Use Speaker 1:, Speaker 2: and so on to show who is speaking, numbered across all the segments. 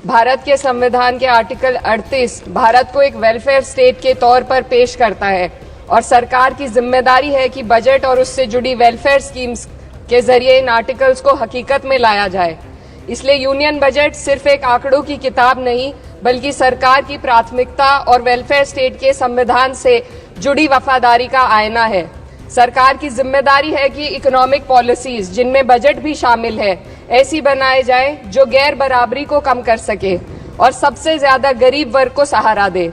Speaker 1: भारत के संविधान के आर्टिकल 38 भारत को एक वेलफेयर स्टेट के तौर पर पेश करता है और सरकार की जिम्मेदारी है कि बजट और उससे जुड़ी वेलफेयर स्कीम्स के जरिए इन आर्टिकल्स को हकीकत में लाया जाए। इसलिए यूनियन बजट सिर्फ एक आंकड़ों की किताब नहीं, बल्कि सरकार की प्राथमिकता और वेलफेयर स्टेट के संविधान से जुड़ी वफादारी का आईना है। सरकार की जिम्मेदारी है कि इकोनॉमिक पॉलिसीज, जिनमें बजट भी शामिल है, ऐसी बनाए जाए जो गैर बराबरी को कम कर सके और सबसे ज्यादा गरीब वर्ग को सहारा दे।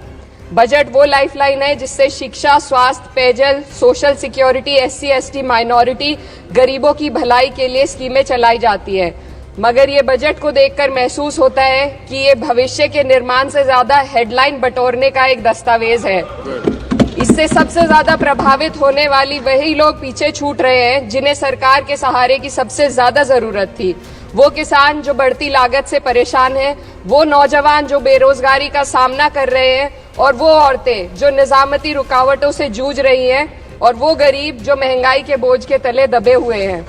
Speaker 1: बजट वो लाइफलाइन है जिससे शिक्षा, स्वास्थ्य, पेयजल, सोशल सिक्योरिटी, SC/ST माइनॉरिटी, गरीबों की भलाई के लिए स्कीमें चलाई जाती है। मगर ये बजट को देखकर महसूस होता है कि ये भविष्य के निर्माण से ज्यादा हेडलाइन बटोरने का एक दस्तावेज है। इससे सबसे ज्यादा प्रभावित होने वाली वही लोग पीछे छूट रहे हैं जिन्हें सरकार के सहारे की सबसे ज्यादा जरूरत थी। वो किसान जो बढ़ती लागत से परेशान हैं, वो नौजवान जो बेरोजगारी का सामना कर रहे हैं, और वो औरतें जो निजामती रुकावटों से जूझ रही हैं, और वो गरीब जो महंगाई के बोझ के तले दबे हुए हैं।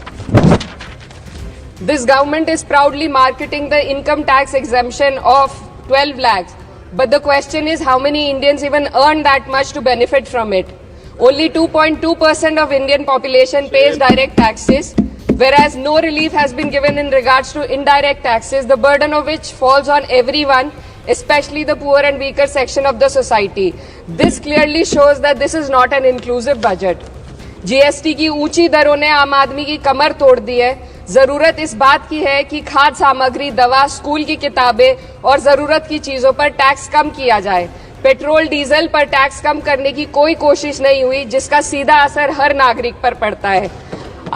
Speaker 1: This government is proudly marketing the income tax exemption of 12 lakhs. But the question is, how many Indians even earn that much to benefit from it? Only 2.2% of Indian population pays direct taxes, whereas no relief has been given in regards to indirect taxes, the burden of which falls on everyone, especially the poor and weaker section of the society. This clearly shows that this is not an inclusive budget. GST की ऊंची दरों ने आम आदमी की कमर तोड़ दी है। जरूरत इस बात की है कि खाद्य सामग्री, दवा, स्कूल की किताबें और जरूरत की चीजों पर टैक्स कम किया जाए। पेट्रोल, डीजल पर टैक्स कम करने की कोई कोशिश नहीं हुई, जिसका सीधा असर हर नागरिक पर पड़ता है।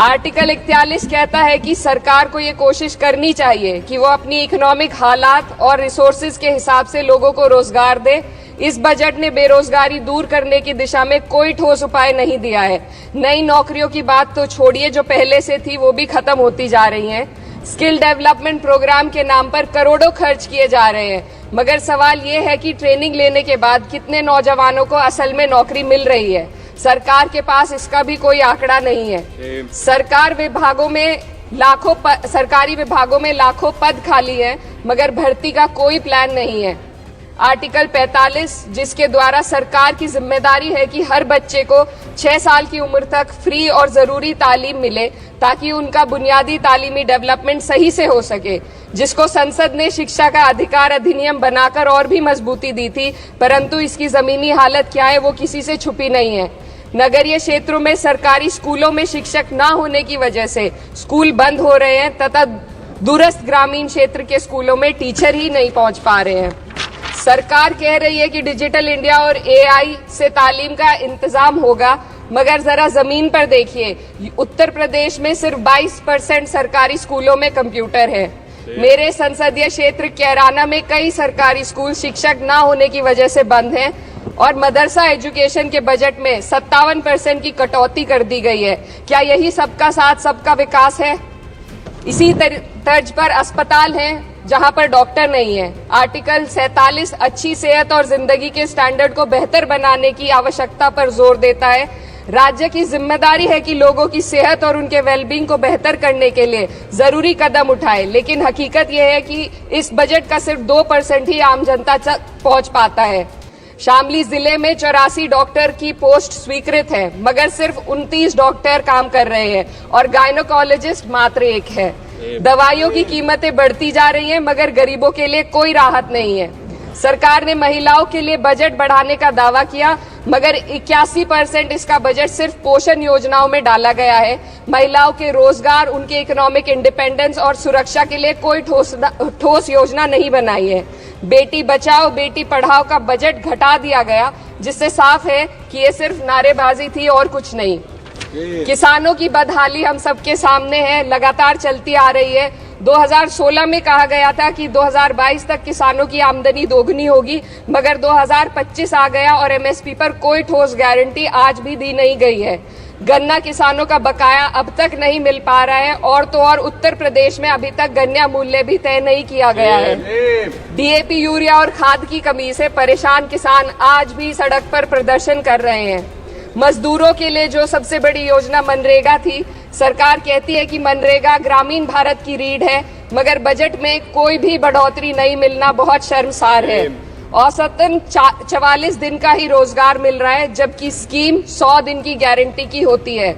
Speaker 1: आर्टिकल 41 कहता है कि सरकार को ये कोशिश करनी चाहिए कि वो अपनी इकोनॉमिक हालात और रिसोर्सेज के हिसाब से लोगों को रोजगार दे। इस बजट ने बेरोजगारी दूर करने की दिशा में कोई ठोस उपाय नहीं दिया है। नई नौकरियों की बात तो छोड़िए, जो पहले से थी वो भी खत्म होती जा रही हैं। स्किल डेवलपमेंट प्रोग्राम के नाम पर करोड़ों खर्च किए जा रहे हैं, मगर सवाल ये है कि ट्रेनिंग लेने के बाद कितने नौजवानों को असल में नौकरी मिल रही है। सरकार के पास इसका भी कोई आंकड़ा नहीं है। सरकारी विभागों में लाखों पद खाली हैं, मगर भर्ती का कोई प्लान नहीं है। आर्टिकल 45, जिसके द्वारा सरकार की जिम्मेदारी है कि हर बच्चे को 6 साल की उम्र तक फ्री और जरूरी तालीम मिले ताकि उनका बुनियादी तालीमी डेवलपमेंट सही से हो सके, जिसको संसद ने शिक्षा का अधिकार अधिनियम बनाकर और भी मजबूती दी थी, परंतु इसकी जमीनी हालत क्या है वो किसी से छुपी नहीं है। नगरीय क्षेत्रों में सरकारी स्कूलों में शिक्षक न होने की वजह से स्कूल बंद हो रहे हैं तथा दूरस्थ ग्रामीण क्षेत्र के स्कूलों में टीचर ही नहीं पहुंच पा रहे हैं। सरकार कह रही है कि डिजिटल इंडिया और AI से तालीम का इंतजाम होगा, मगर जरा जमीन पर देखिए, उत्तर प्रदेश में सिर्फ 22% सरकारी स्कूलों में कंप्यूटर है। मेरे संसदीय क्षेत्र कैराना में कई सरकारी स्कूल शिक्षक न होने की वजह से बंद हैं और मदरसा एजुकेशन के बजट में 57% की कटौती कर दी गई है। क्या यही सबका साथ सबका विकास है? इसी तर्ज पर अस्पताल हैं जहां पर डॉक्टर नहीं है। आर्टिकल 47 अच्छी सेहत और जिंदगी के स्टैंडर्ड को बेहतर बनाने की आवश्यकता पर जोर देता है। राज्य की जिम्मेदारी है कि लोगों की सेहत और उनके वेलबींग को बेहतर करने के लिए जरूरी कदम उठाए, लेकिन हकीकत यह है कि इस बजट का सिर्फ 2% ही आम जनता तक पहुंच पाता है। शामली जिले में 84 डॉक्टर की पोस्ट स्वीकृत है, मगर सिर्फ 29 डॉक्टर काम कर रहे हैं और गायनोकोलॉजिस्ट मात्र 1 है। दवाइयों की कीमतें बढ़ती जा रही हैं, मगर गरीबों के लिए कोई राहत नहीं है। सरकार ने महिलाओं के लिए बजट बढ़ाने का दावा किया, मगर 81% इसका बजट सिर्फ पोषण योजनाओं में डाला गया है। महिलाओं के रोजगार, उनके इकोनॉमिक इंडिपेंडेंस और सुरक्षा के लिए कोई ठोस योजना नहीं बनाई है। बेटी बचाओ बेटी पढ़ाओ का बजट घटा दिया गया, जिससे साफ है कि ये सिर्फ नारेबाजी थी और कुछ नहीं। किसानों की बदहाली हम सबके सामने है, लगातार चलती आ रही है। 2016 में कहा गया था कि 2022 तक किसानों की आमदनी दोगुनी होगी, मगर 2025 आ गया और MSP पर कोई ठोस गारंटी आज भी दी नहीं गई है। गन्ना किसानों का बकाया अब तक नहीं मिल पा रहा है, और तो और उत्तर प्रदेश में अभी तक गन्ना मूल्य भी तय नहीं किया गया है। DAP, यूरिया और खाद की कमी से परेशान किसान आज भी सड़क पर प्रदर्शन कर रहे हैं। मजदूरों के लिए जो सबसे बड़ी योजना मनरेगा थी, सरकार कहती है कि मनरेगा ग्रामीण भारत की रीढ़ है, मगर बजट में कोई भी बढ़ोतरी नहीं मिलना बहुत शर्मसार है। औसतन 44 दिन का ही रोजगार मिल रहा है, जबकि स्कीम 100 दिन की गारंटी की होती है।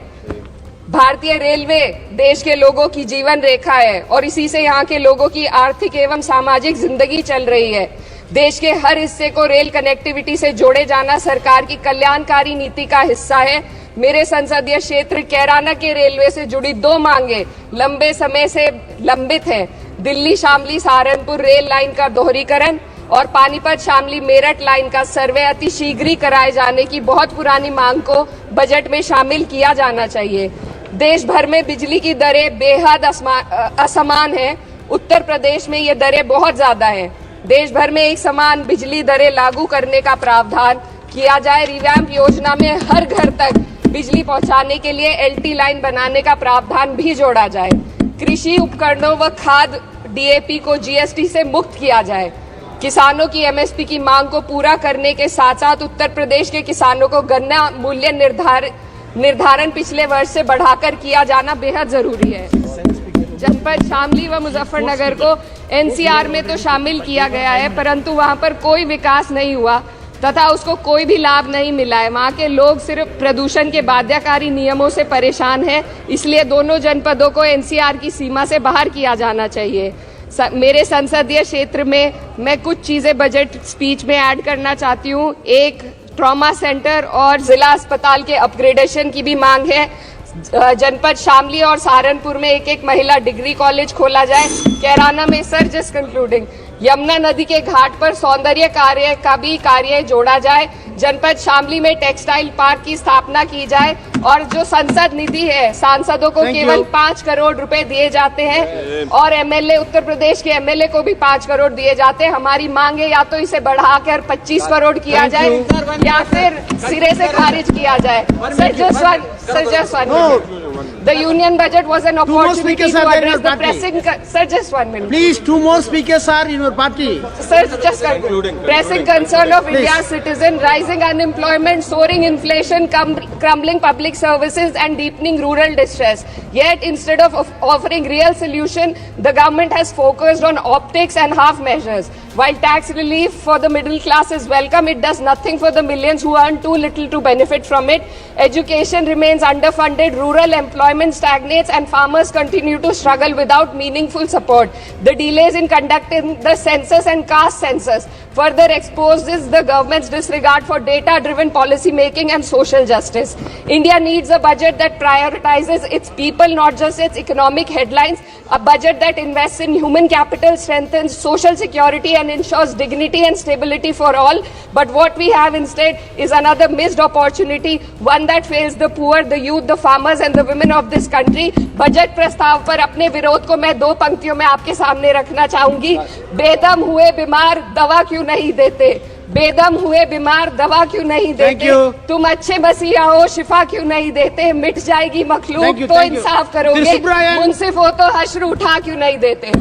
Speaker 1: भारतीय रेलवे देश के लोगों की जीवन रेखा है और इसी से यहाँ के लोगों की आर्थिक एवं सामाजिक जिंदगी चल रही है। देश के हर हिस्से को रेल कनेक्टिविटी से जोड़े जाना सरकार की कल्याणकारी नीति का हिस्सा है। मेरे संसदीय क्षेत्र कैराना के रेलवे से जुड़ी 2 मांगे लंबे समय से लंबित हैं। दिल्ली शामली सहारनपुर रेल लाइन का दोहरीकरण और पानीपत शामली मेरठ लाइन का सर्वे अति शीघ्र कराए जाने की बहुत पुरानी मांग को बजट में शामिल किया जाना चाहिए। देश भर में बिजली की दरें बेहद असमान हैं। उत्तर प्रदेश में ये दरें बहुत ज्यादा हैं। देश भर में एक समान बिजली दरें लागू करने का प्रावधान किया जाए। रिवैम्प योजना में हर घर तक बिजली पहुंचाने के लिए एलटी लाइन बनाने का प्रावधान भी जोड़ा जाए। कृषि उपकरणों व खाद डीएपी को जीएसटी से मुक्त किया जाए। किसानों की एमएसपी की मांग को पूरा करने के साथ साथ उत्तर प्रदेश के किसानों को गन्ना मूल्य निर्धारण पिछले वर्ष से बढ़ाकर किया जाना बेहद जरूरी है। जनपद शामली व मुजफ्फरनगर को एनसीआर में तो शामिल किया गया है, परंतु वहां पर कोई विकास नहीं हुआ तथा उसको कोई भी लाभ नहीं मिला है। वहां के लोग सिर्फ प्रदूषण के बाध्यकारी नियमों से परेशान हैं, इसलिए दोनों जनपदों को एनसीआर की सीमा से बाहर किया जाना चाहिए। मेरे संसदीय क्षेत्र में मैं कुछ चीजें बजट स्पीच में ऐड करना चाहती हूँ। एक, ट्रॉमा सेंटर और जिला अस्पताल के अपग्रेडेशन की भी मांग है। जनपद शामली और सहारनपुर में एक महिला डिग्री कॉलेज खोला जाए। कैराना में सर जस्ट कंक्लूडिंग, यमुना नदी के घाट पर सौंदर्य कार्य का भी कार्य जोड़ा जाए। जनपद शामली में टेक्सटाइल पार्क की स्थापना की जाए और जो संसद निधि है सांसदों को केवल 5 करोड़ रुपए दिए जाते हैं और एमएलए उत्तर प्रदेश के एमएलए को भी 5 करोड़ दिए जाते हैं। हमारी मांग है या तो इसे बढ़ाकर 25 करोड़ किया जाए या फिर सिरे से खारिज किया जाए। Sir just one The union budget was an opportunity to address the pressing... Sir, just 1 minute.
Speaker 2: Please, 2 more speakers are in your party.
Speaker 1: Sir, just concluding. Pressing concern of India's citizen, rising unemployment, soaring inflation, crumbling public services and deepening rural distress. Yet, instead of offering real solution, the government has focused on optics and half measures. While tax relief for the middle class is welcome, it does nothing for the millions who earn too little to benefit from it. Education remains underfunded, rural employment stagnates, and farmers continue to struggle without meaningful support. The delays in conducting the census and caste census further exposes the government's disregard for data-driven policy making and social justice. India needs a budget that prioritizes its people, not just its economic headlines. A budget that invests in human capital, strengthens social security, and ensures dignity and stability for all. But what we have instead is another missed opportunity, one that fails the poor, the youth, the farmers and the women of this country. Budget प्रस्ताव पर अपने विरोध को मैं 2 पंक्तियों में आपके सामने रखना चाहूंगी। बेदम हुए बीमार दवा क्यों नहीं देते? बेदम हुए बीमार दवा क्यों नहीं देते? तुम अच्छे मसीहा हो, शिफा क्यों नहीं देते? मिट जाएगी मखलूक तो इंसाफ करोगे, मुंसिफ हो तो हश्र उठा क्यों नहीं देते?